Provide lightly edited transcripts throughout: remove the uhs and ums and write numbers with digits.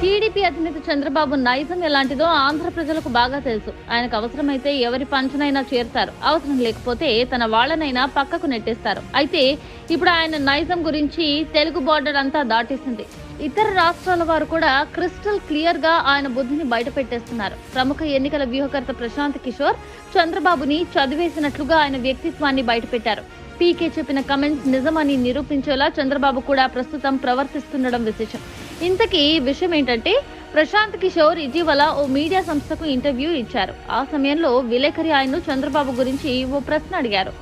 TDP అధినేత చంద్రబాబు నైజం ఎలాంటిదో ఆంధ్ర ప్రజలకు బాగా తెలుసు. ఆయనకు అవసరమైతే ఎవరి పంచనైనా చేరుతారు, అవసరం లేకపోతే తన వాళ్లనైనా పక్కకు నెట్టేస్తారు. అయితే ఇప్పుడు ఆయన నైజం గురించి తెలుగు బార్డర్ అంతా దాటేసింది. ఇతర రాష్ట్రాల వారు కూడా క్రిస్టల్ క్లియర్ గా ఆయన బుద్ధిని బయట పెట్టేస్తున్నారు. ప్రముఖ ఎన్నికల వ్యూహకర్త ప్రశాంత్ కిషోర్ చంద్రబాబుని చదివేసినట్లుగా ఆయన వ్యక్తిత్వాన్ని బయటపెట్టారు. పీకే చెప్పిన కమెంట్స్ నిజమని నిరూపించేలా చంద్రబాబు కూడా ప్రస్తుతం ప్రవర్తిస్తుండడం విశేషం. ఇంతకీ విషయం ఏంటంటే, ప్రశాంత్ కిషోర్ ఇటీవల ఓ మీడియా సంస్థకు ఇంటర్వ్యూ ఇచ్చారు. ఆ సమయంలో విలేకరి ఆయన్ను చంద్రబాబు గురించి ఓ ప్రశ్న అడిగారు.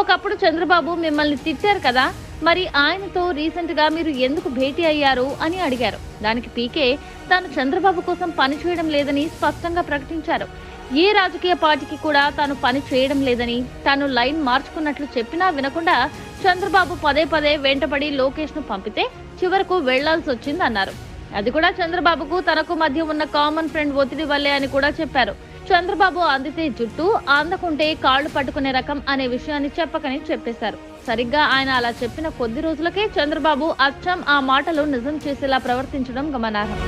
ఒకప్పుడు చంద్రబాబు మిమ్మల్ని తిట్టారు కదా, మరి ఆయనతో రీసెంట్ గా మీరు ఎందుకు భేటీ అయ్యారు అని అడిగారు. దానికి పీకే తాను చంద్రబాబు కోసం పని చేయడం లేదని స్పష్టంగా ప్రకటించారు. ఏ రాజకీయ పార్టీకి కూడా తాను పని చేయడం లేదని, తాను లైన్ మార్చుకున్నట్లు చెప్పినా వినకుండా చంద్రబాబు పదే పదే వెంటబడి లోకేష్ ను పంపితే చివరకు వెళ్లాల్సి వచ్చిందన్నారు. అది కూడా చంద్రబాబుకు తనకు మధ్య ఉన్న కామన్ ఫ్రెండ్ ఒత్తిడి వల్లే అని కూడా చెప్పారు. చంద్రబాబు అందితే జుట్టు, అందకుంటే కాళ్లు పట్టుకునే రకం అనే విషయాన్ని చెప్పకని చెప్పేశారు. సరిగ్గా ఆయన అలా చెప్పిన కొద్ది రోజులకే చంద్రబాబు అచ్చం ఆ మాటలు నిజం చేసేలా ప్రవర్తించడం గమనార్హం.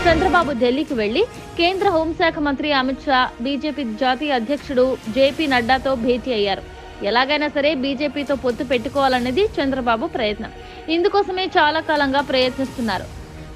చంద్రబాబు ఢిల్లీకి వెళ్లి కేంద్ర హోంశాఖ మంత్రి అమిత్ షా, బీజేపీ జాతీయ అధ్యక్షుడు జేపీ నడ్డాతో భేటీ అయ్యారు. ఎలాగైనా సరే బీజేపీతో పొత్తు పెట్టుకోవాలనేది చంద్రబాబు ప్రయత్నం. ఇందుకోసమే చాలా కాలంగా ప్రయత్నిస్తున్నారు.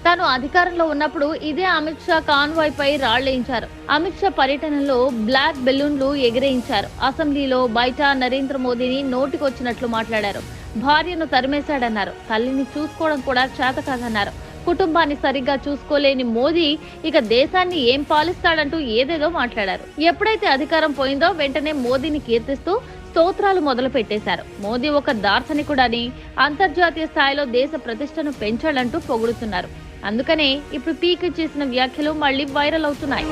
తాను అధికారంలో ఉన్నప్పుడు ఇదే అమిత్ షా కాన్వాయ్ పై రాళ్లేయించారు. అమిత్ షా పర్యటనలో బ్లాక్ బెలూన్లు ఎగిరేయించారు. అసెంబ్లీలో బయట నరేంద్ర మోదీని నోటికొచ్చినట్లు మాట్లాడారు. భార్యను తరిమేశాడన్నారు. తల్లిని చూసుకోవడం కూడా చేత కాదన్నారు. కుటుంబాన్ని సరిగ్గా చూసుకోలేని మోదీ ఇక దేశాన్ని ఏం పాలిస్తాడంటూ ఏదేదో మాట్లాడారు. ఎప్పుడైతే అధికారం పోయిందో వెంటనే మోదీని కీర్తిస్తూ స్తోత్రాలు మొదలు పెట్టేశారు. మోదీ ఒక దార్శనికుడని, అంతర్జాతీయ స్థాయిలో దేశ ప్రతిష్టను పెంచాలంటూ పొగుడుతున్నారు. అందుకనే ఇప్పుడు పీకే చేసిన వ్యాఖ్యలు మళ్లీ వైరల్ అవుతున్నాయి.